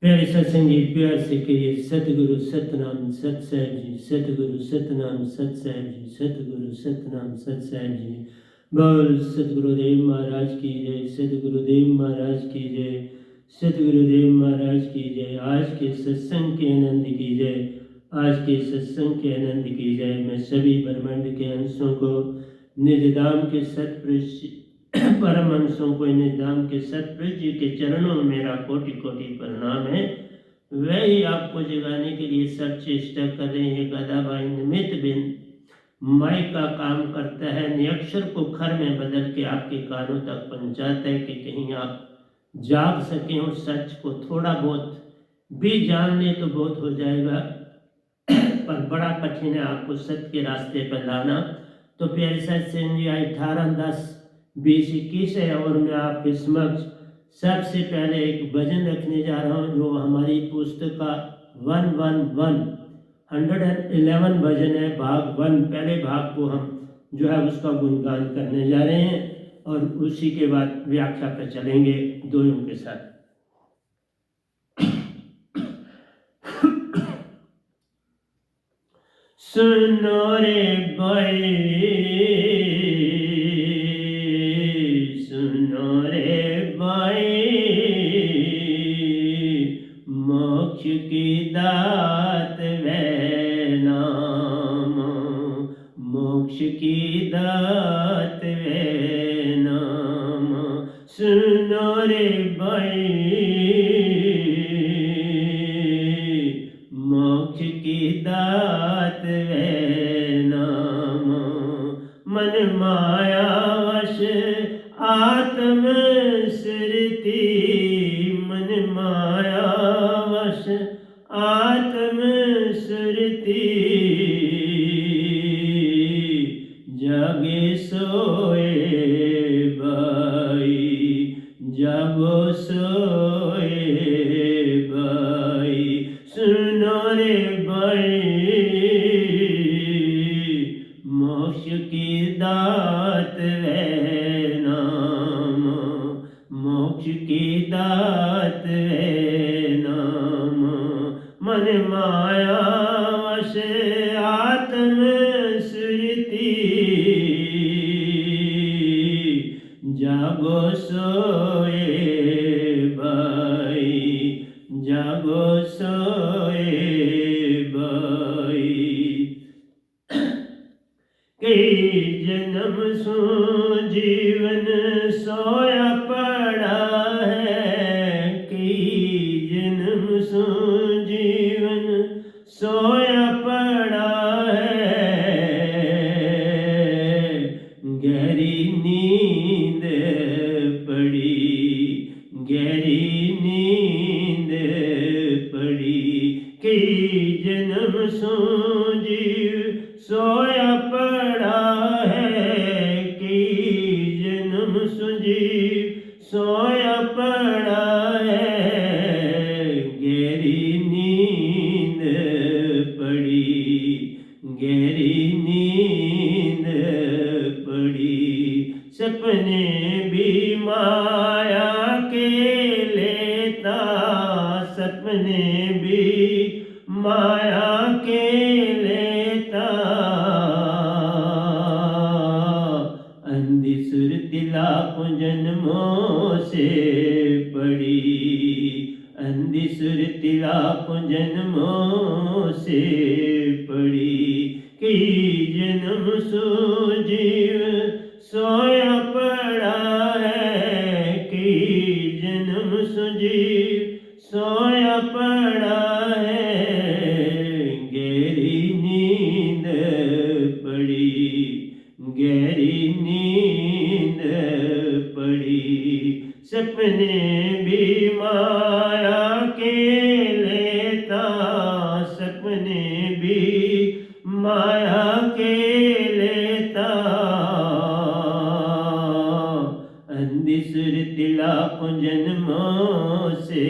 प्यारे सत्संग जी, प्यार से कहिए सतगुरु सतनाम सत साहिब जी, सतगुरु सतनाम सत साहिब जी, सतगुरु सतनाम सत साहिब जी। बोल सतगुरुदेव महाराज की जय, सतगुरुदेव महाराज की जय, सतगुरुदेव महाराज की जय। आज के सत्संग के आनंद की जय, आज के सत्संग के आनंद की जय। मैं सभी ब्रह्मांड के अंशों को निज धाम के सतपुरुष परम अंशों को निधाम के सतपुरुष जी के चरणों में मेरा कोटि कोटि प्रणाम है। वह ही आपको जगाने के लिए सब चेष्टा कर रहे हैं। गदा भाई निमित्त बिन माई का काम करता है, नियक्षर को खर में बदल के आपके कानों तक पहुंचाता है कि कहीं आप जाग सकें उस सच को। थोड़ा बहुत भी जान ले तो बहुत हो जाएगा, पर बड़ा कठिन है आपको सत्य के रास्ते पर लाना। तो प्यारे सत्संग जी, 18-10-20-21 है और मैं आपके समक्ष सबसे पहले एक भजन रखने जा रहा हूँ जो हमारी पुस्तक का 111 भजन है, भाग 1। पहले भाग को हम जो है उसका गुणगान करने जा रहे हैं और उसी के बाद व्याख्या पर चलेंगे दोनों के साथ। सुनो रे भाई, सुनो रे भाई, मोक्ष की दात वे नाम, मोक्ष की दात वे नाम। सुनो रे भाई, मोक्ष की दात वे नाम। मन माया वश आत्म सुरती, मन माया वश आत्म सुरती। जागे सोए भाई, जागो सोए भाई। सुनो रे भाई, मोक्ष की दात वे नाम, मोक्ष की दात वे नाम। मन माया वश आत्म सुरती, जागो सोए भाई, जागो सोए भाई। कई जन्म सो जीवन सोया पड़ा है, कई जन्म सो जीवन सोया पड़ा है। गहरी नींद पड़ी, गहरी नींद पड़ी। कई जन्म सो जीव सोया पड़ा है, कई जन्म सो जीव सोया पड़ा है। गहरी नींद पड़ी, गहरी नींद पड़ी। सपने भी माया के लेता, सपने भी माया के लेता। अंधी सुरती लाखों जन्मों से पड़ी, अंधी सुरती लाखों जन्मों से पड़ी। कई जन्म सो जीव सोया पड़ा है, कई जन्म सो जीव सोया पड़ा है। गहरी नींद पड़ी, गहरी नींद पड़ी। सपने भी माया के लेता, सपने भी माया के लेता। अंधी सुरती लाखों जन्मों से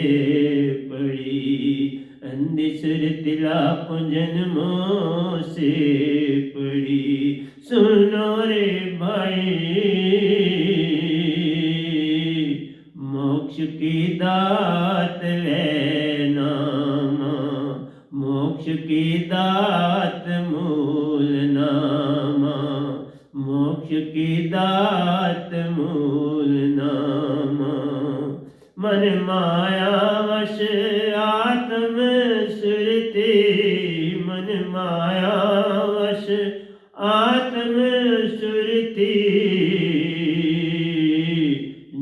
पड़ी, अंधी सुरती लाखों जन्मों से पड़ी। सुनो रे भाई, मोक्ष की दात है नामा, मोक्ष की दात मूल नामा, मोक्ष की दात मूल नामा। मन माया वश आत्म सुरति, मन माया वश आत्म सुरति,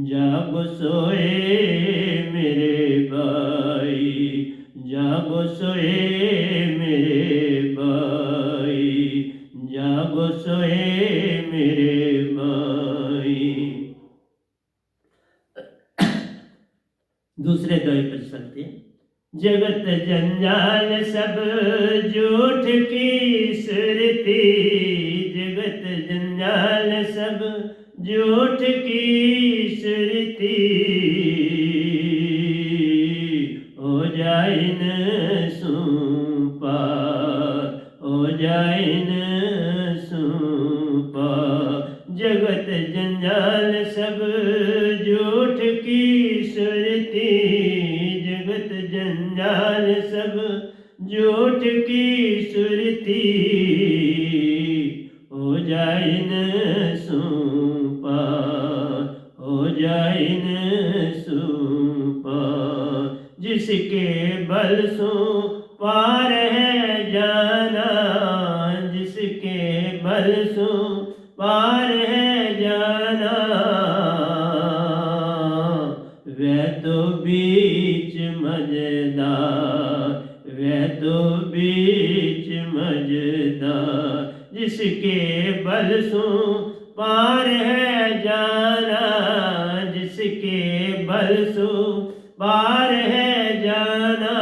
जागो सोए मेरे भाई, जागो सोए मेरे भाई, जागो सोए मेरे भाई। दूसरे दोहे पर चलते हैं। जगत जंजाल सब झूठ की सुरती, जगत जंजाल सब झूठ की सुरती, हो जाए न सूपा, हो जाए न सूपा। जगत जंजाल सब झूठ की सुरती, जगत जंजाल सब झूठ की सुरती, हो जाए न सूपा, हो जाए न सूपा। जिसके बल सो पार है जाना, जिसके बल सो पार है जाना, वह तो बीच मजेदार, वह तो बीच मजेदार। जिसके बल सो पार है जाना, जिसके बल सो पार है जाना,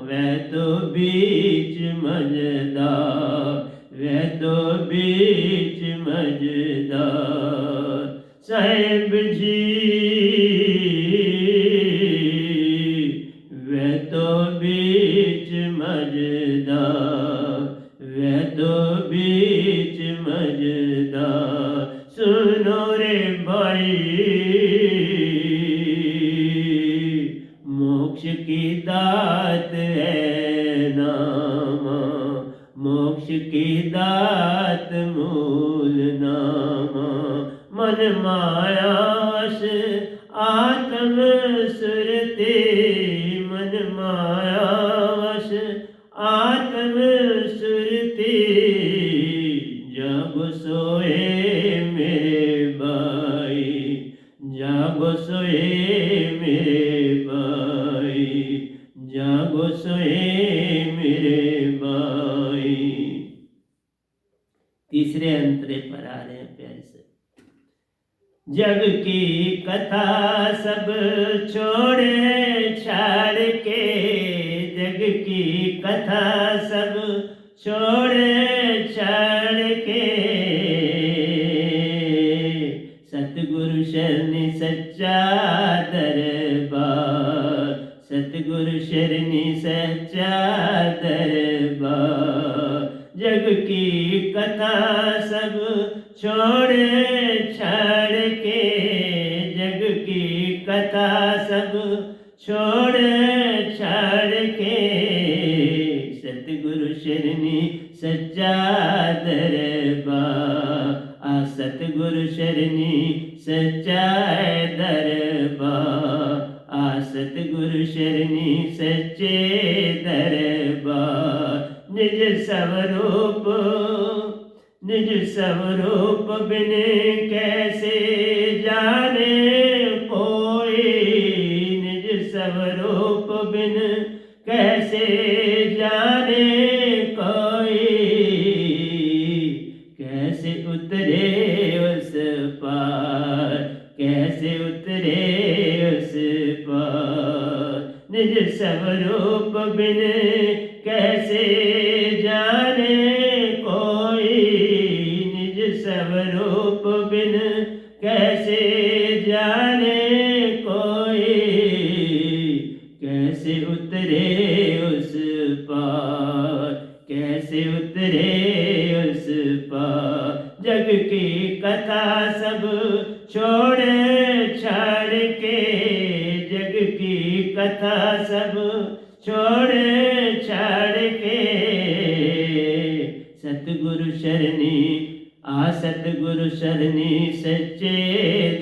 वह तो बीच मजेदार, वह तो बीच मजेदार। साहेब जी वह तो बीच मजेदार, वह तो बीच मजेदार। सुनो रे भाई मोक्ष की दात है नामा, मोक्ष की दात मूल नामा। मन माया वश आत्म सुरति, मन माया वश आत्म सुरति, जागो सोए मेरे भाई, जागो सोए मेरे भाई, जागो सोए मेरे भाई। तीसरे अंतरे पर आ रहे हैं प्यारे से। जग की कथा सब छोड़े छाड़ के, जग की कथा सब छोड़े छाड़ के, सतगुरु शरणी सच्चा दरबार, सतगुरु शरणी सच्चा दरबार। जग की कथा सब छोड़े छाड़ के, जग की कथा सब छोड़े छाड़ के, सतगुरु शरणी सच्चा दरबार, आ सतगुरु शरणी सच्चा दरबार, आ सतगुरु शरणी सच्चे दरबार। निज स्वरूप, निज स्वरूप बिन कैसे जाने कोई, निज स्वरूप बिन कैसे जाने कोई, कैसे उतरे उस पार, कैसे उतरे उस पार। निज स्वरूप बिन कैसे जाने कोई, निज स्वरूप बिन कैसे जाने कोई, कैसे उतरे उस पार, कैसे उतरे उस पार। जग की कथा सब छोड़े छाड़ के, की कथा सब छोड़ छाड़ के सतगुरु शरणी आ सतगुरु शरणी सच्चे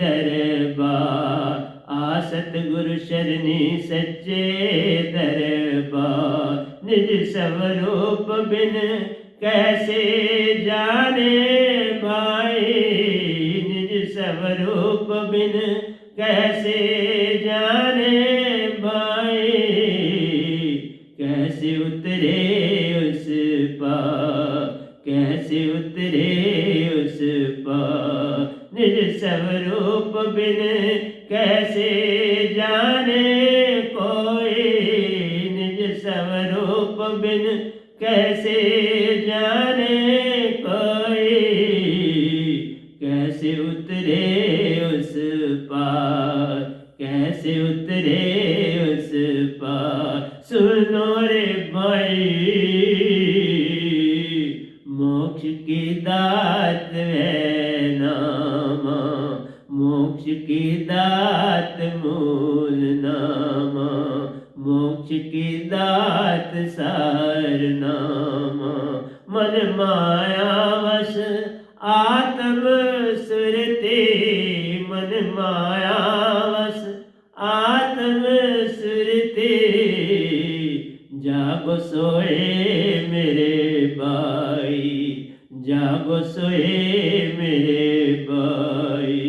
दरबार आ सतगुरु शरणी सच्चे दरबार निज स्वरूप बिन कैसे जाने भाई निज स्वरूप बिन कैसे जाने भाई कैसे उतरे उस पार कैसे उतरे उस पार निज स्वरूप बिन कैसे जाने कोई निज स्वरूप बिन कैसे जाने कोई कैसे उतरे उस पार कैसे उतरे उस पार सुनो रे भाई मोक्ष की दात है नामा मोक्ष की दात मूल नामा मोक्ष की दात सार नामा मन माया वश आत्म सुरते मन माया वश आत्म सुरते जागो सोए मेरे भाई जागो सोए मेरे भाई।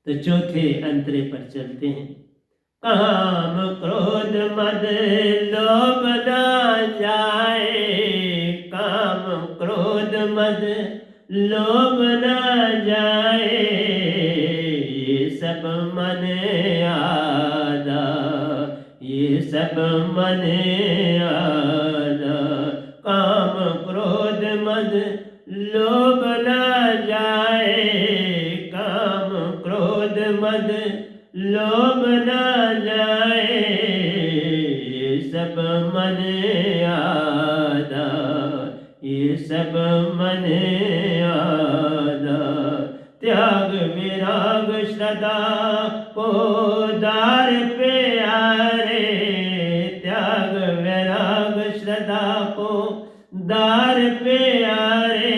तो चौथे अंतरे पर चलते हैं। काम क्रोध मद लोभ न जाए काम क्रोध मद लोभ न जाए ये सब मन आदा ये सब मन आदा काम क्रोध मद लोभ न जाए काम क्रोध मद लोभ न जाए ये सब मन आदा ये सब मन आदा त्याग विराग श्रद्धा को दार पे आरे त्याग विराग श्रद्धा को दार पे आरे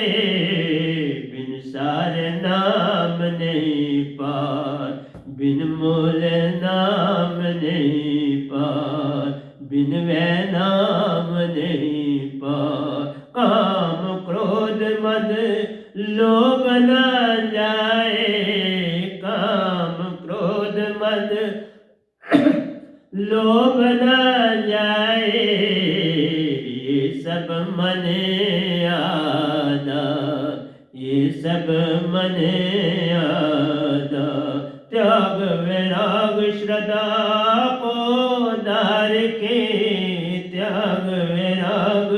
बिन सार नाम नहीं पार बिन मूल नाम नहीं पार बिन वह नाम नहीं पार काम क्रोध मद लोभ न जाए काम क्रोध मद लोभ न जाए ये सब मन आदा ये सब मन आदा त्याग विराग श्रद्धा को दार के त्याग विराग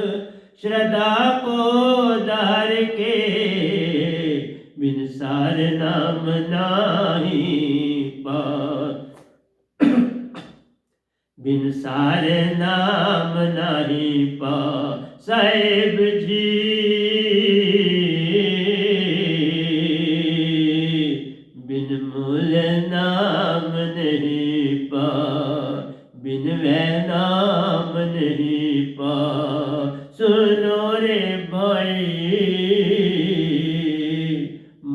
श्रद्धा को दार के बिन सार नाम नाही पार बिन सार नाम नाही पार साहेब जी बिन मूल नाम नहीं पार बिन वह नाम नहीं पार सुनो रे भाई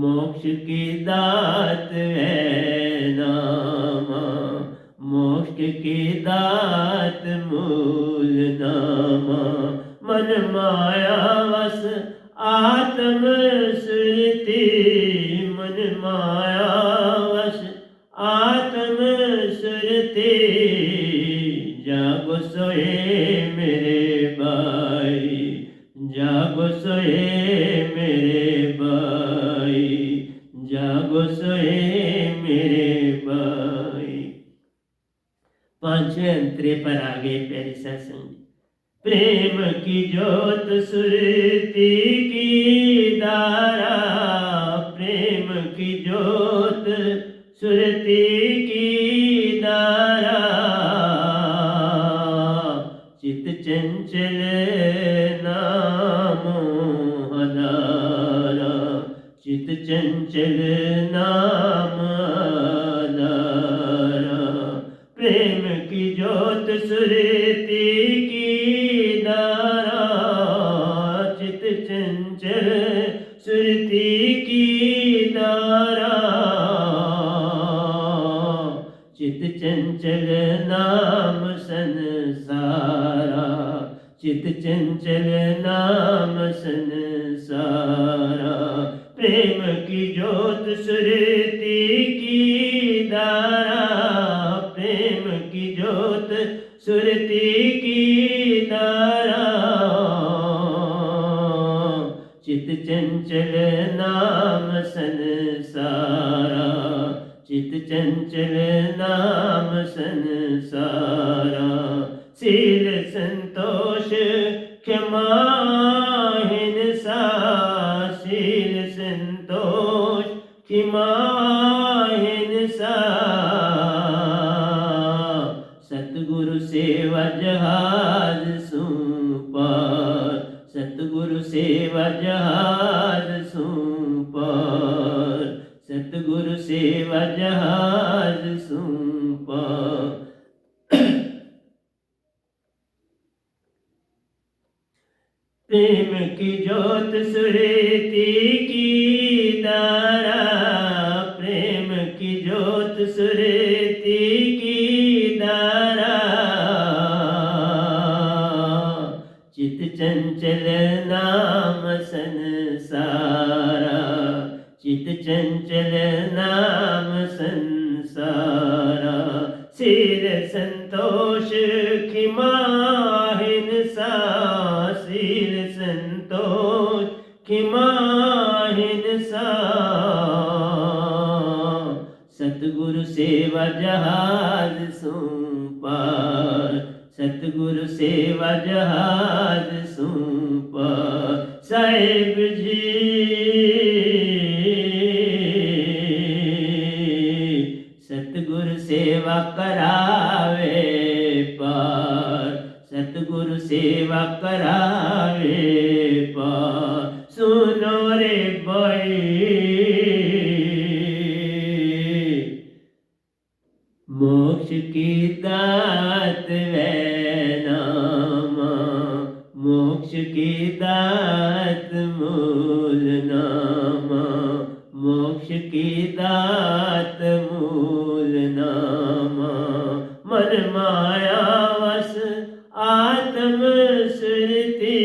मोक्ष की दात है नामा मोक्ष की दात मूल नामा मन माया वश आत्म सुरती मन माया वश आत्म सुरती जागो सोए मेरे भाई जागो सोए मेरे भाई जागो सोए मेरे भाई। पांचवें अंतरे पर आगे प्यारी सत्संग प्रेम की ज्योत सुरती की धारा प्रेम की ज्योत सुरती की धारा चित चंचल नाम हदारा चित चंचल नाम हदारा सुरती की धारा, चित चंचल सुरती की धारा, चित चंचल नाम संसारा, चित चंचल नाम संसारा। प्रेम की ज्योत सुरती की धारा, प्रेम की ज्योत सुरती की धारा, चित चंचल नाम संसारा, चित चंचल नाम संसारा। शील संतोष क्षमा हिंसा, शील संतोष क्षमा हिंसा, सतगुरु सेवा जहाज सुपार, सतगुरु सेवा जहाज सुपार, सतगुरु सेवा जहाज सुपार। प्रेम की ज्योत सुरती की धारा, प्रेम की ज्योत सुरती की धारा, चित चंचल नाम संसारा, चित चंचल नाम संसारा। शील संतोष क्षमा हिंसा, शील संतोष क्षमा हिंसा, सतगुरु सेवा जहाज सुपार, सतगुरु सेवा जहाज सुपार। साहिब जी सतगुरु सेवा करावे पार, सतगुरु सेवा करावे पार। सुनो रे भाई मोक्ष की दात वे नामा, मोक्ष की दात मूल नामा, मोक्ष की दात मूल नामा। मन माया वश आत्म सुरती,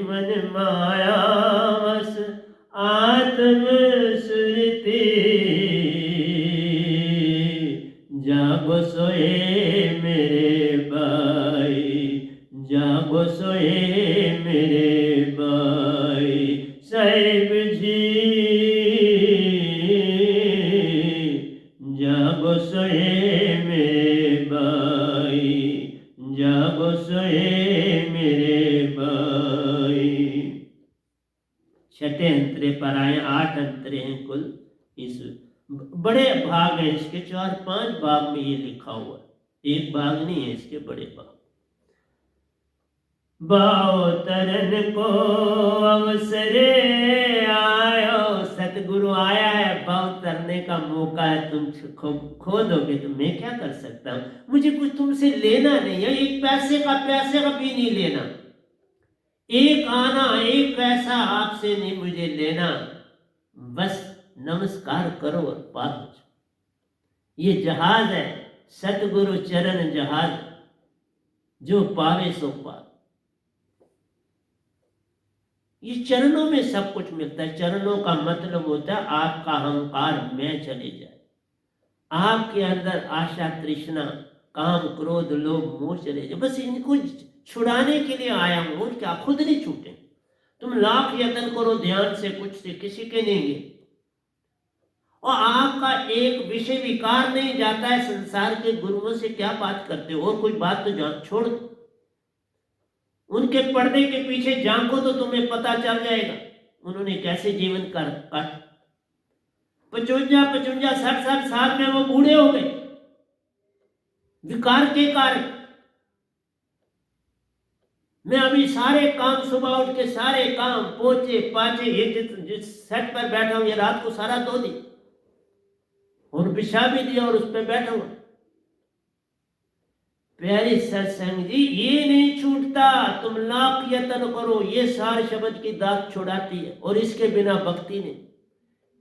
मन माया वश आत्म सुरती, जागो सोए मेरे भाई, जागो सोए मेरे भाई। साहिब जी जागो सोए मेरे भाई, जागो सोए मेरे भाई। छठे अंतरे पर आए, 8 अंतरे हैं कुल। इस बड़े भाग हैं इसके, 4-5 भाग में ये लिखा हुआ है, एक भाग नहीं है इसके, बड़े भाग। भाव तरन को अवसरे आयो, सतगुरु आया है, भाव तरने का मौका है। तुम खो दोगे तो मैं क्या कर सकता हूं, मुझे कुछ तुमसे लेना नहीं है, एक पैसे का भी नहीं लेना, एक आना एक पैसा आपसे नहीं मुझे लेना, बस नमस्कार करो और पार हो जाओ। ये जहाज है सतगुरु चरण जहाज, जो पावे सो पार। ये चरणों में सब कुछ मिलता है। चरणों का मतलब होता है आपका अहंकार मैं चले जाए, आपके अंदर आशा तृष्णा काम क्रोध लोभ मोह चले जाए। बस इनको छुड़ाने के लिए आया हूं, और क्या, खुद नहीं छूटे। तुम लाख यत्न करो ध्यान से, कुछ से किसी के नहीं गए, और आपका एक विषय विकार नहीं जाता है। संसार के गुरुओं से क्या बात करते हो, और कुछ बात तो जान छोड़ दो, उनके पर्दे के पीछे झांको तो तुम्हें पता चल जाएगा उन्होंने कैसे जीवन काटा। 55, 60 साल में वो बूढ़े हो गए विकार के कारण। मैं अभी सारे काम सुबह उठ के सारे काम पोछे पाछे, ये जिस सेट पर बैठा हूं ये रात को सारा धो दी और बिछा भी दिया और उस पर बैठा हुआ। प्यारे सत्संग जी, ये नहीं छूटता, तुम लाख यत्न करो, ये सार शब्द की दात छुड़ाती है। और इसके बिना भक्ति नहीं,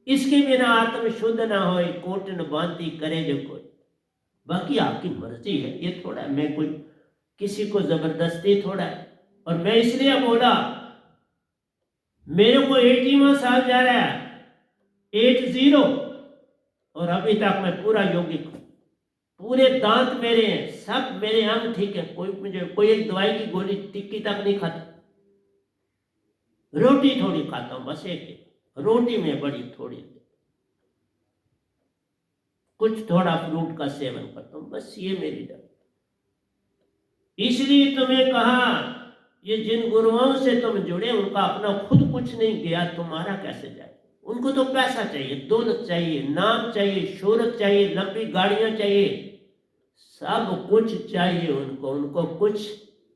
इसके बिना आत्म शुद्ध ना हो, कोटन बांती करे जो कोई। बाकी आपकी मर्जी है, ये थोड़ा मैं कोई किसी को जबरदस्ती थोड़ा है। और मैं इसलिए बोला, मेरे को 80वां साल जा रहा है, 80, और अभी तक मैं पूरा यौगिक हूं, पूरे दांत मेरे हैं, सब मेरे अंग ठीक है, कोई एक दवाई की गोली टिक्की तक नहीं खाता। रोटी थोड़ी खाता हूं, बस एक रोटी में बड़ी थोड़ी, कुछ थोड़ा फ्रूट का सेवन करता हूं, बस ये मेरी डाइट। इसलिए तुम्हें कहा, ये जिन गुरुओं से तुम जुड़े उनका अपना खुद कुछ नहीं गया, तुम्हारा कैसे जाए? उनको तो पैसा चाहिए, दौलत चाहिए, नाम चाहिए, शोहरत चाहिए, लंबी गाड़ियां चाहिए, सब कुछ चाहिए उनको, उनको कुछ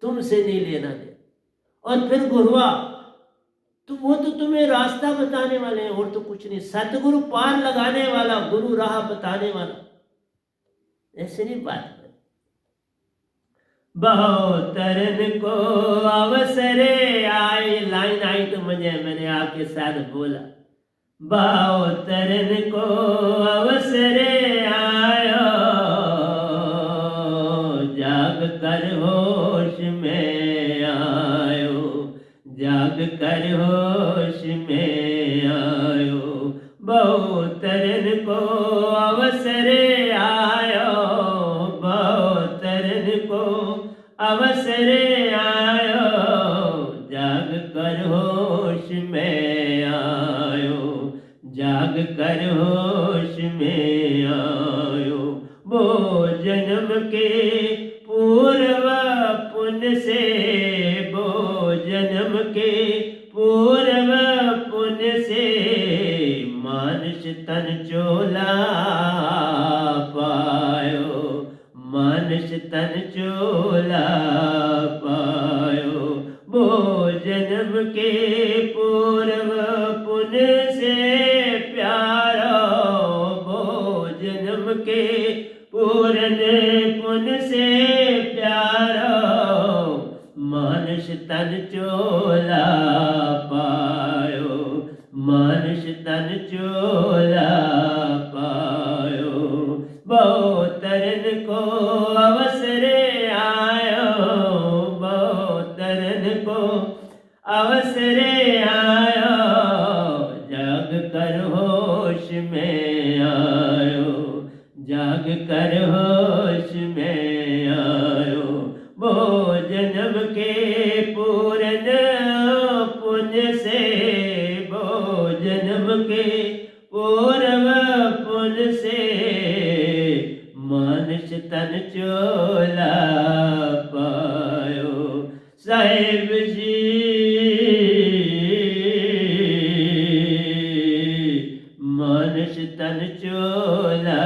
तुमसे नहीं लेना दे। और फिर गुरुआ तो वो तो तुम्हें रास्ता बताने वाले हैं, और तो कुछ नहीं। सतगुरु पार लगाने वाला, गुरु राह बताने वाला, ऐसे नहीं बात। बहुतरन को अवसरे आई, लाइन आई तो मैंने आपके साथ बोला, बहुतरन को अवसरे आयो, जाग कर होश में आयो, जाग कर होश में आयो, बहुतरन को अवसरे आयो, बहुतरन को अवसरे आयो, जाग कर होश में आयो, जाग कर होश में आयो, वो जन्म के पूर्व पुण्य से, वो जन्म के पूर्व पुण्य से, मानस तन चोला पायो, मानस तन चोला पायो, वो जन्म के पूर्व पुण्य से प्यारो, वो जन्म के पूर्ण पुण्य से प्यारो, मानस तन चोला पायो, मानस तन चोला पायो, बहुतरन को अवसरे आयो, बहुतरन को अवसरे आयो, जाग कर होश में आयो, जाग कर होश में आयो, वो जन्म के पूर्ण पुण्य से, वो जन्म के पूर्व पुण्य से, मानस तन चोला पायो। साहेब जी मानस तन चोला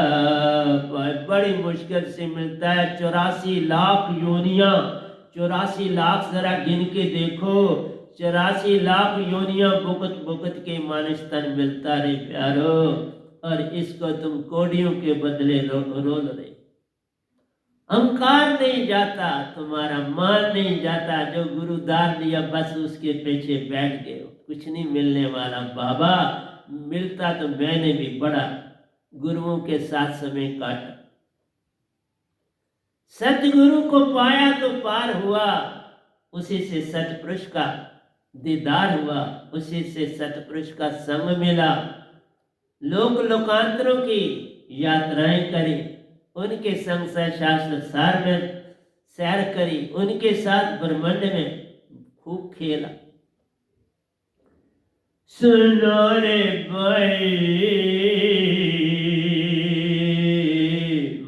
पायो, बड़ी मुश्किल से मिलता है। 84 लाख योनियां, 84 लाख जरा गिन के देखो, 84 लाख योनियां भुगत भुगत के मानस तन मिलता रे प्यारो, और इसको तुम कोडियों के बदले रोल रहे। अहंकार नहीं जाता, तुम्हारा मान नहीं जाता, जो गुरु दार लिया बस उसके पीछे बैठ गए, कुछ नहीं मिलने वाला। बाबा मिलता तो मैंने भी बड़ा गुरुओं के साथ समय काटा, सतगुरु को पाया तो पार हुआ, उसी से सतपुरुष का दीदार हुआ, उसी से सतपुरुष का संग मिला, लोक लोकांतरों की यात्राएं करी, उनके संग से शास्त्र सार में सैर करी, उनके साथ ब्रह्मांड में खूब खेला। सुनो रे भाई,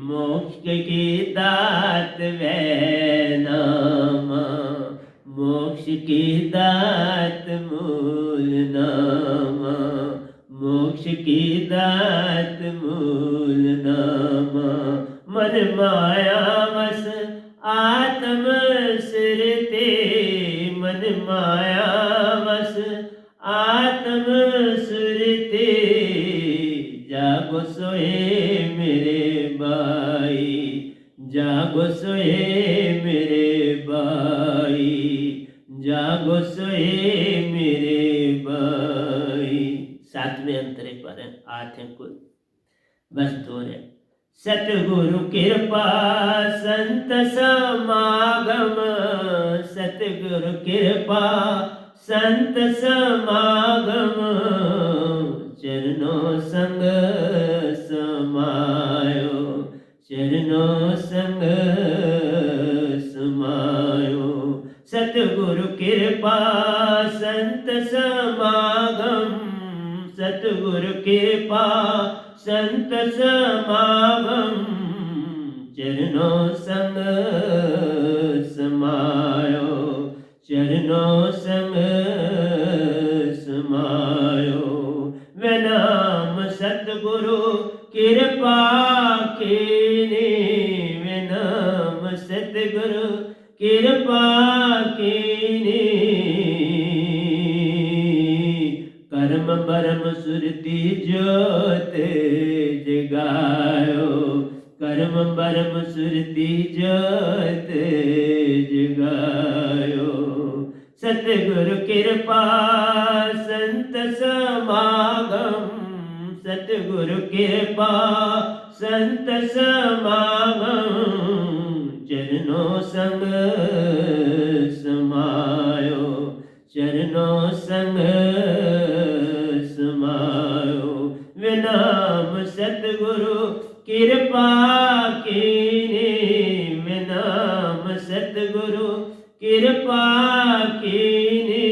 मोक्ष की दात वे नामा, मोक्ष की दात मूल नामा, मोक्ष की दात मूल नामा, मन माया वस आत्म सिरते, मन माया वस आत्म सुरते, जागो सोए मेरे भाई, जागो सोए मेरे भाई, जागो सोए मेरे भाई। 7वें अंतरे पर है, 8 है कुल, बस 2 है। सतगुरु कृपा संत समागम, सतगुरु कृपा संत समागम, चरणों संग समायो, चरणों संग समायो। सतगुरु कृपा संत समागम, सतगुरु कृपा संत समागम, चरणों संग समायो, चरणों संग समायो। वे नाम सतगुरु कृपा कीनी, वे नाम सतगुरु कृपा कीनी, कर्म बरम सुरति ज्योत जगायो, कर्म बरम सुरति ज्योत जगायो। सतगुरु कृपा संत समागम, सतगुरु कृपा संत समागम, चरणों संग समायो, चरणों संग समायो। वे नाम सतगुरु कृपा कीनी, वे नाम सतगुरु कृपा कीनी,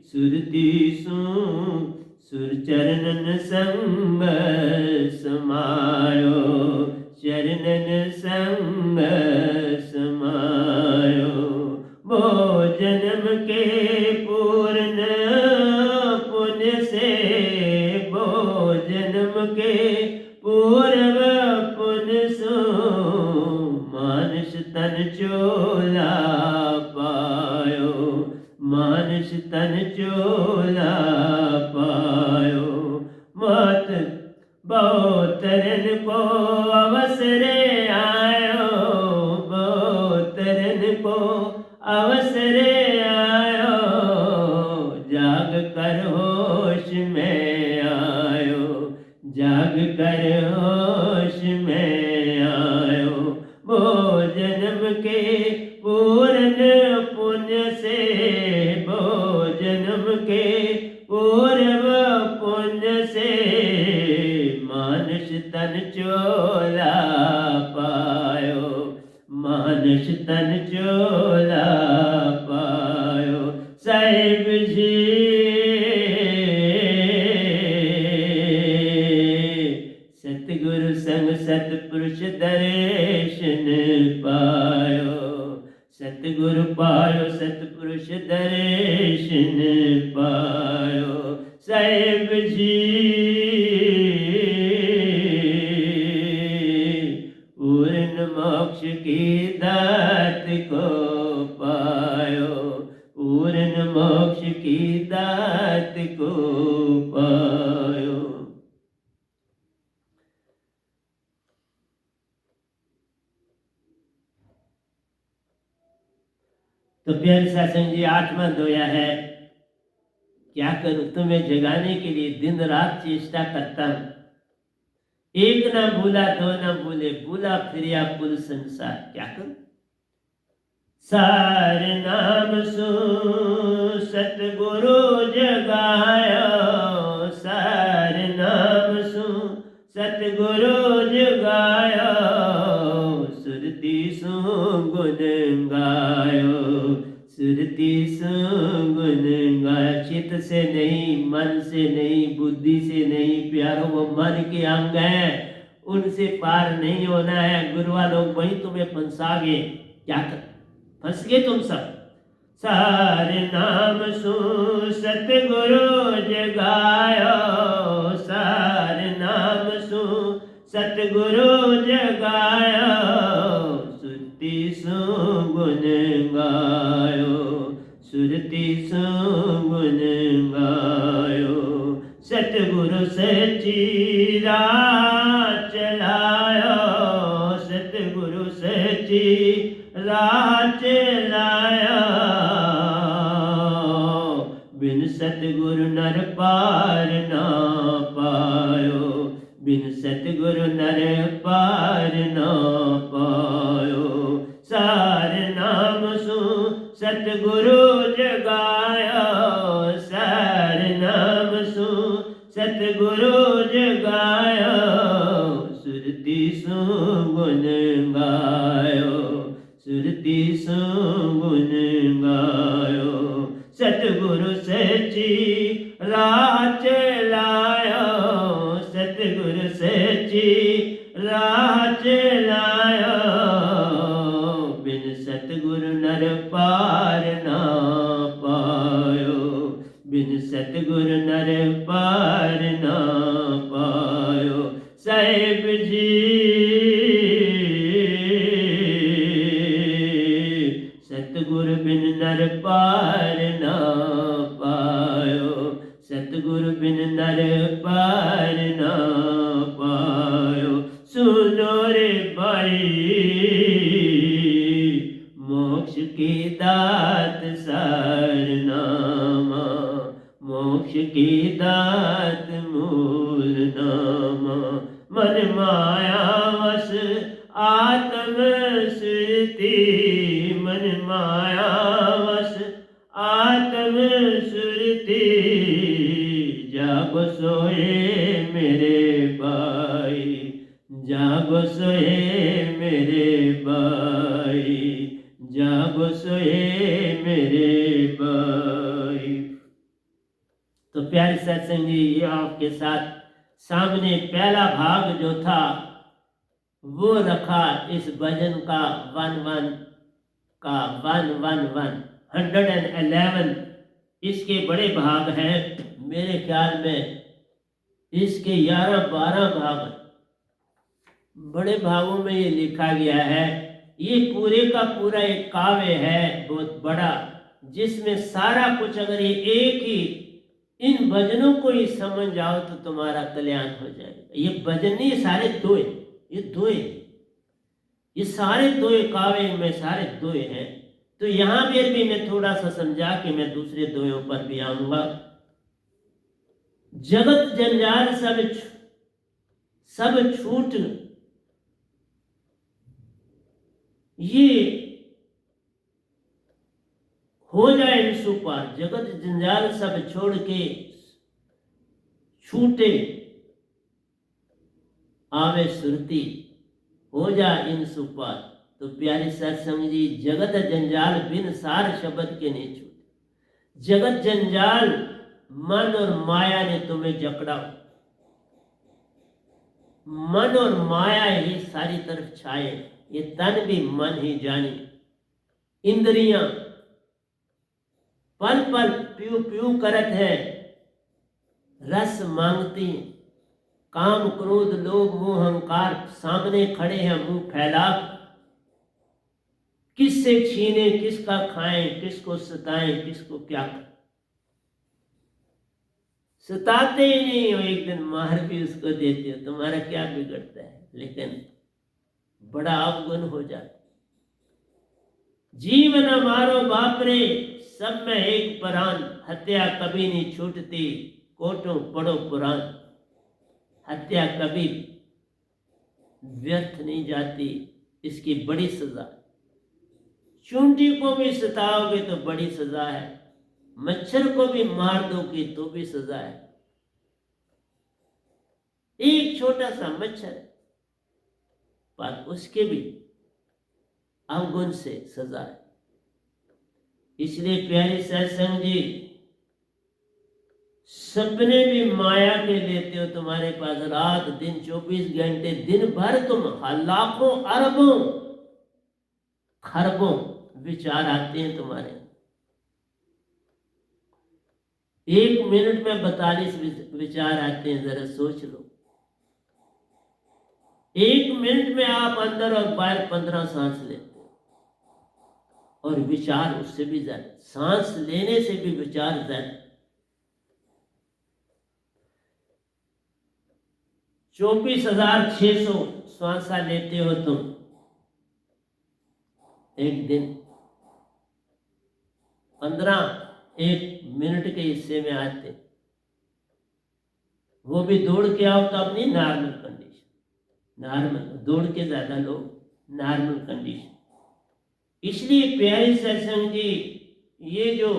सुरति सु सुर चरणन संग समायो, चरणन संग समायो। वो जन्म के पूर्ण पुण्य से, वो जन्म के पूर्व पुण्य सो, मानुष तन चोला पायो, मानुष तन चोला पायो। मत बहुतरन को अवसरे आयो, बहुतरन को अवसरे आयो, जाग कर होश में आयो, जाग कर होश में आयो। वो जन्म के पूर्ण पुण्य से, वो जन्म के पूर्व पुण्य से, मानुष तन चोला पायो, मानुष तन चोला पायो। साहिब जी सतगुरु संग सतपुरुष दर्शन पायो, सतगुरु पायो सतपुरुष दर्शन पायो। साहिब जी पूर्ण मोक्ष की दात को पायो, पूर्ण मोक्ष की दात को पायो। तो प्यारे सत्संग जी 8वां दोया है, क्या करूं तुम्हें जगाने के लिए दिन रात चेष्टा करता हूं। एक ना भूला दो ना भूले, भूला फिरिया कुल संसार, क्या करूं। सार नाम सु सतगुरु जगायो, सार नाम सु सतगुरु जगायो, सुरति सु गुण गायो, सुरति सु गुण गायो। चित्त से नहीं, मन से नहीं, बुद्धि से नहीं, प्यारों वो मन के अंग हैं, उनसे पार नहीं होना है। गुरुआ लोग वहीं तुम्हें फंसागे, क्या कर फंस गए तुम सब। सार नाम सु सतगुरु जगायो, सार नाम सु सतगुरु जगायो, सुरति सु गुण गायो, सुरति सु गुण गायो। सतगुरु सच्ची राह चलायो, बिन सतगुरु नर पार ना पायो। सार नाम सु सतगुरु जगाया, सार नाम सु सतगुरु जगाया। सुरती सु गुण गायो, सुरती सु गुण गायो। सतगुरु सच्ची राह चलायो, सतगुरु सच्ची राह चलायो। बिन सतगुरु नर पार ना पायो, बिन सतगुरु नर पार ना पायो। साहिब जी सतगुरु बिन नर पार ना पायो, सतगुरु बिन नर पार ना पायो। सुनो रे भाई मोक्ष की दात सारनामा, मोक्ष की दात मूल नामा। मन माया वश आत्म सुरती, मन माया वश आत्म सुरती। जागो सोए मेरे भाई, जागो सोए मेरे भाई, जागो सोए मेरे भाई। तो प्यारे सत्संग जी, ये आपके साथ सामने पहला भाग जो था वो रखा इस भजन का 111 इसके बड़े भाग हैं। मेरे ख्याल में इसके 11-12 भाग बड़े भागों में ये लिखा गया है। ये पूरे का पूरा एक काव्य है बहुत बड़ा, जिसमें सारा कुछ अगर ये एक ही इन भजनों को ही समझ जाओ तो तुम्हारा कल्याण हो जाएगा। ये भजन नहीं, सारे दोए, ये दोए, ये सारे दोए काव्य में सारे दोए हैं। तो यहां पर भी मैं थोड़ा सा समझा कि मैं दूसरे दोयों पर भी आऊंगा। जगत जंजाल सब छूट, ये हो जाए विश्व पार। जगत जंजाल सब छोड़ के छूटे आवे सुरती, हो जा इन सुपार। तो प्यारे सत्संग जी, जगत जंजाल बिन सार शब्द के नहीं छूटे। जगत जंजाल मन और माया ने तुम्हें जकड़ा, मन और माया ही सारी तरफ छाए। ये तन भी मन ही जाने, इंद्रियां पल पल प्यू प्यू करत है, रस मांगती, काम क्रोध लोभ मोह अहंकार सामने खड़े हैं मुंह फैला। किससे छीने, किसका खाएं, किसको सताएं, किसको क्या करें। सताते ही नहीं हो, एक दिन मार भी उसको देते हो, तुम्हारा क्या बिगड़ता है। लेकिन बड़ा अवगुण हो जाता। जीवन हमारो बापरे, सब में एक प्राण, हत्या कभी नहीं छूटती, कोटों पढ़ो पुराण। हत्या कभी व्यर्थ नहीं जाती, इसकी बड़ी सजा। चूंटी को भी सताओगे तो बड़ी सजा है, मच्छर को भी मार दोगे तो भी सजा है। एक छोटा सा मच्छर है, पर उसके भी अवगुण से सजा है। इसलिए प्यारे सत्संग जी, सपने भी माया के लेते हो। तुम्हारे पास रात दिन 24 घंटे, दिन भर तुम लाखों अरबों खरबों विचार आते हैं तुम्हारे। 1 मिनट में 42 विचार आते हैं, जरा सोच लो। 1 मिनट में आप अंदर और बाहर 15 सांस लेते हो, और विचार उससे भी ज्यादा, सांस लेने से भी विचार ज्यादा। 24,600 श्वासा लेते हो तुम एक दिन। 15 1 मिनट के हिस्से में आते। वो भी दौड़ के आओ तो अपनी नॉर्मल कंडीशन, नॉर्मल, दौड़ के ज्यादा लोग नॉर्मल कंडीशन। इसलिए प्यारी सत्संग जी, ये जो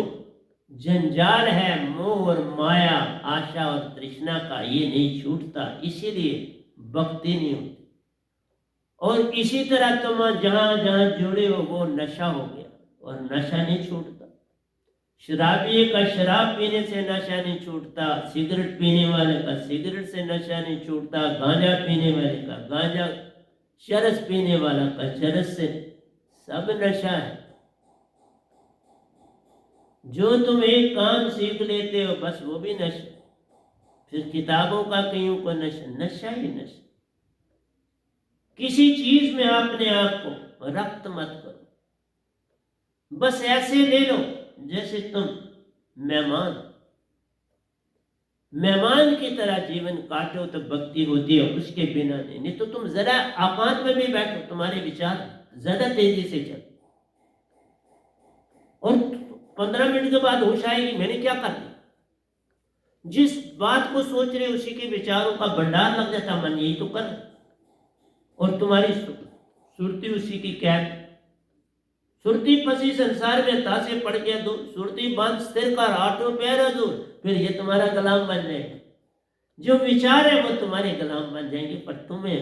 जंजाल है मोह और माया, आशा और तृष्णा का, ये नहीं छूटता, इसीलिए भक्ति नहीं होती। और इसी तरह तुम जहां जहां जुड़े हो वो नशा हो गया, और नशा नहीं छूटता। शराबी का शराब पीने से नशा नहीं छूटता, सिगरेट पीने वाले का सिगरेट से नशा नहीं छूटता, गांजा पीने वाले का गांजा, चरस पीने वाला का चरस से, सब नशा है। जो तुम एक काम सीख लेते हो बस वो भी नशा। फिर किताबों का कईयों को नशा, नशा ही नशा। किसी चीज में अपने आप को रक्त मत करो, बस ऐसे ले लो जैसे तुम मेहमान की तरह जीवन काटो तो भक्ति होती है, उसके बिना नहीं तो तुम जरा एकांत में भी बैठो, तुम्हारे विचार ज्यादा तेजी से चल, और 15 मिनट के बाद होश आएगी मैंने क्या कर दिया। जिस बात को सोच रहे उसी के विचारों का भंडार लग जाता, मन यही तो कर, और तुम्हारी सुरती उसी की कैद। सुरती फंसी संसार में, तासे पड़ गया दूर, सुरती बांध स्थिर कर, आठों पैर दूर, फिर ये तुम्हारा गुलाम बन जाएगा। जो विचार है वो तुम्हारे गुलाम बन जाएंगे, पर तुम्हें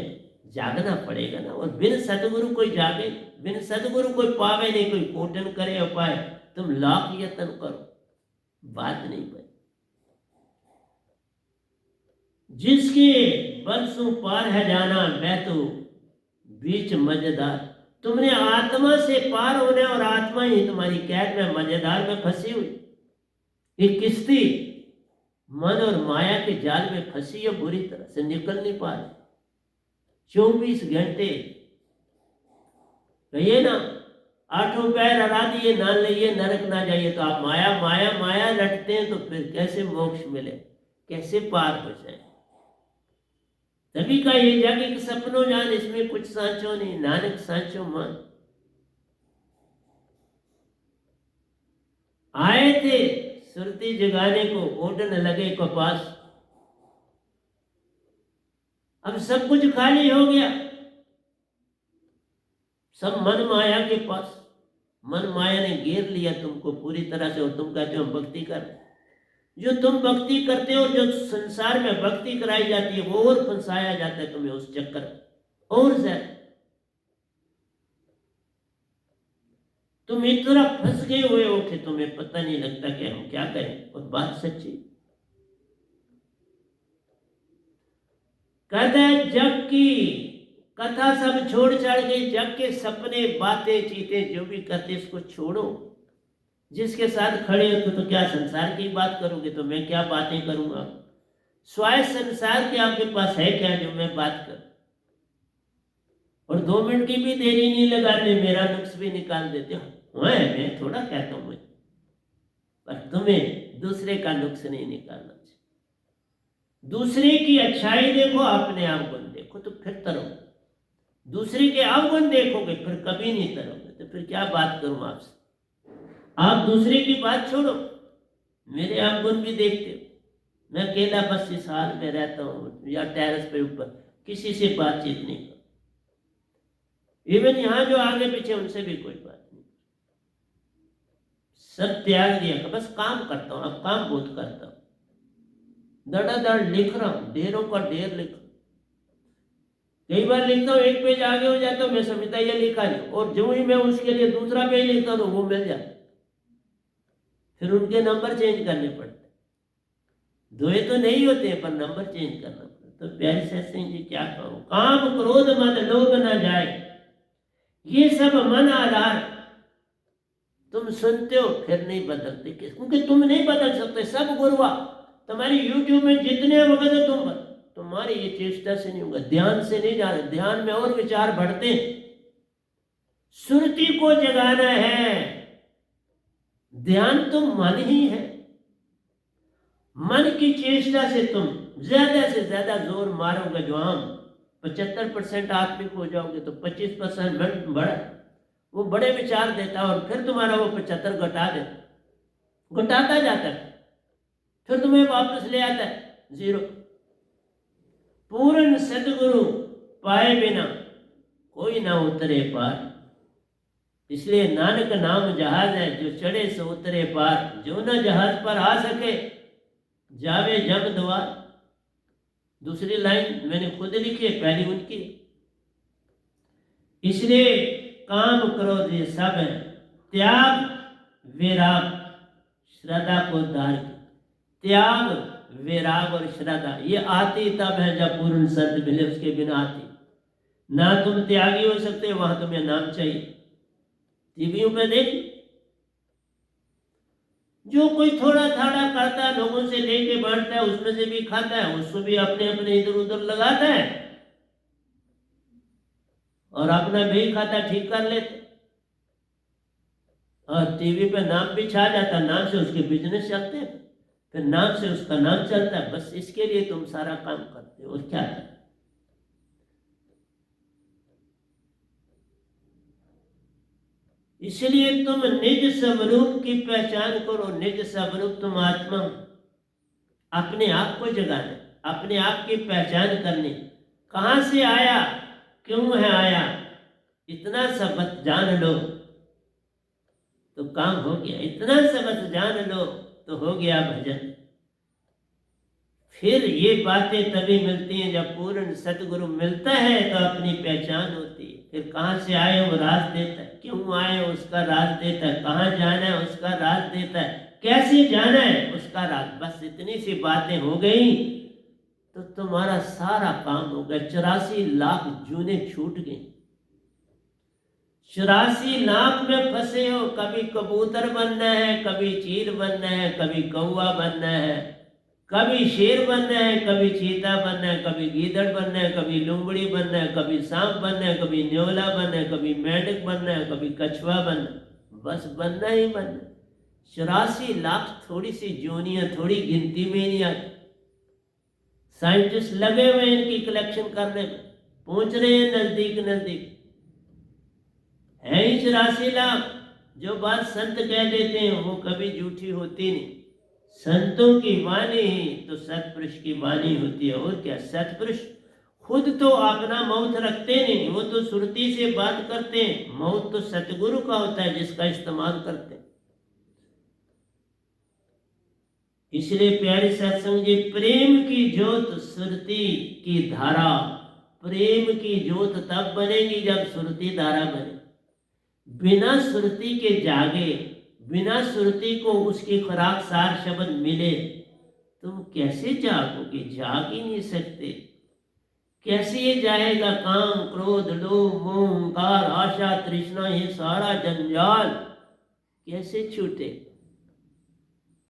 जागना पड़ेगा ना। और बिन सदगुरु कोई जागे, बिन सदगुरु कोई पावे नहीं, कोई कोटन करे उपाय, तुम लाख यत्न करो, बात नहीं बनी। जिसके बरसों पार है जाना, मैं तो बीच मजेदार। तुमने आत्मा से पार होने, और आत्मा ही तुम्हारी कैद में मजेदार में फंसी हुई। ये किश्ती मन और माया के जाल में फंसी है, बुरी तरह से निकल नहीं पा रही। 24 घंटे कहिए ना, आठों पैर हरा दिए, ना लिए नरक ना जाइए, तो आप माया माया माया रटते हैं, तो फिर कैसे मोक्ष मिले, कैसे पार हो जाए। तभी का ये जागे कि सपनों जान, इसमें कुछ सांचो नहीं, नानक सांचो मान। आए थे सुरती जगाने को, ओढ़ने लगे कपास, अब सब कुछ खाली हो गया, सब मन माया के पास। मन माया ने घेर लिया तुमको पूरी तरह से, और तुम कहते हो हम भक्ति कर रहे। जो तुम भक्ति करते हो, जो संसार में भक्ति कराई जाती है, वो और फंसाया जाता है तुम्हें उस चक्कर, और ज्यादा तुम इतना फंस गए हुए हो कि तुम्हें पता नहीं लगता कि हम क्या करें। और बात सच्ची, कहते हैं जग की कथा सब छोड़ छाड़ के, जग के सपने बातें चीते जो भी करते इसको छोड़ो। जिसके साथ खड़े हो तो क्या संसार की बात करोगे, तो मैं क्या बातें करूंगा। स्वाय संसार के आपके पास है क्या जो मैं बात कर। और 2 मिनट की भी देरी नहीं लगाते, मेरा नुक्स भी निकाल देते हो। मैं थोड़ा कहता हूं, पर तुम्हें दूसरे का नुक्स नहीं निकालना चाहिए। दूसरे की अच्छाई देखो, अपने अवगुण देखो, तो फिर तरोगे। दूसरे के अवगुण देखोगे फिर कभी नहीं तरोगे, तो फिर क्या बात करूं आपसे। आप दूसरे की बात छोड़ो, मेरे अवगुण भी देखते हो। मैं अकेला बस इस हाल में रहता हूँ, या टेरेस पे ऊपर, किसी से बातचीत नहीं करता। इवन यहाँ जो आगे पीछे उनसे भी कोई बात नहीं, सब त्याग दिया, बस काम करता हूँ। अब काम बहुत करता हूँ, धड़ाधड़ लिख रहा हूँ, ढेरों का ढेर लिख। कई बार लिखता हूँ, एक पेज आगे हो जाता हूँ, मैं समझता ये लिखा नहीं, और जो ही मैं उसके लिए दूसरा पेज लिखता हूँ तो वो मिल जाता, फिर उनके नंबर चेंज करने पड़ते। धोए तो नहीं होते पर नंबर चेंज करना पड़ता। तो प्यारे सत्संग जी क्या कहूँ, काम क्रोध मद लोभ न जाए, ये सब मन आधार। तुम सुनते हो फिर नहीं बदलते, क्योंकि तुम नहीं बदल सकते। सब गुरुआ तुम्हारी यूट्यूब में जितने वक्त हो तुम, तुम्हारी ये चेष्टा से नहीं होगा, ध्यान से नहीं जा रहे। ध्यान में और विचार बढ़ते। सुरती को जगाना है, ध्यान तो मन ही है। मन की चेष्टा से तुम ज्यादा से ज्यादा जोर मारोगे, जो हम 75% आत्मिक हो जाओगे, तो 25% मन बड़ा, वो बड़े विचार देता है, और फिर तुम्हारा वो 75 घटा देता, घटाता जाता है, फिर तुम्हें वापस ले आता है 0। पूर्ण सतगुरु पाए बिना कोई ना उतरे पार। इसलिए नानक नाम जहाज है, जो चढ़े सो उतरे पार। जो ना जहाज पर आ सके जावे जम द्वार। दूसरी लाइन मैंने खुद लिखी है, पहली उनकी। इसलिए काम क्रोध ये सब है, त्याग विराग श्रद्धा को धार के। त्याग विराग और श्रद्धा ये आती तब है जब पूर्ण संत मिले, उसके बिना आती ना। तुम त्यागी हो सकते, वहां तुम्हें नाम चाहिए। टीवियों पे देख, जो कोई थोड़ा थाड़ा करता है, लोगों से लेके बांटता है, उसमें से भी खाता है, उसमें भी अपने अपने इधर उधर लगाता है और अपना भी खाता ठीक कर लेते। और टीवी पे नाम भी छा जाता, नाम से उसके बिजनेस चलते हैं, फिर नाम से उसका नाम चलता है। बस इसके लिए तुम सारा काम करते हो, और क्या है। इसलिए तुम निज स्वरूप की पहचान करो। निज स्वरूप तुम आत्मा, अपने आप को जगाना, अपने आप की पहचान करनी। कहां से आया, क्यों है आया, इतना सबक जान लो तो काम हो गया। इतना सबक जान लो तो हो गया भजन। फिर ये बातें तभी मिलती हैं जब पूर्ण सतगुरु मिलता है, तो अपनी पहचान होती है। फिर कहाँ से आए वो राज देता है, क्यों आए उसका राज देता है, कहाँ जाना है उसका राज देता है, कैसे जाना है उसका राज। बस इतनी सी बातें हो गई तो तुम्हारा सारा काम हो गया। 84 लाख जूने छूट गई। 84 लाख में फंसे हो। कभी कबूतर बनना है, कभी चील बनना है, कभी कौवा बनना है, कभी शेर बनना है, कभी चीता बनना है, कभी गीदड़ बनना है, कभी लुंबड़ी बनना है, कभी सांप बनना है, कभी न्योला बनना है, कभी मेंढक बनना है, कभी कछुआ बनना है। बस बनना ही बनना। 84 लाख थोड़ी सी जोनियां, थोड़ी गिनती में नहीं आती। साइंटिस्ट लगे हुए इनकी कलेक्शन करने में, पहुंच रहे हैं नजदीक नजदीक। है ही 84 लाख। जो बात संत कह देते हैं वो कभी झूठी होती नहीं। संतों की वाणी ही तो सतपुरुष की वाणी होती है। और क्या, सतपुरुष खुद तो अपना मौत रखते नहीं, वो तो सुरती से बात करते हैं। मौत तो सतगुरु का होता है जिसका इस्तेमाल करते हैं। इसलिए प्यारे सत्संग जी, प्रेम की ज्योत सुरती की धारा। प्रेम की ज्योत तब बनेगी जब सुरती धारा बने। बिना सुरती के जागे, बिना सुरती को उसकी खुराक सार शब्द मिले, तुम कैसे जागोगे? जाग ही नहीं सकते। कैसे ये जाएगा? काम क्रोध लोभ मोह अहंकार आशा तृष्णा, ये सारा जंजाल कैसे छूटे?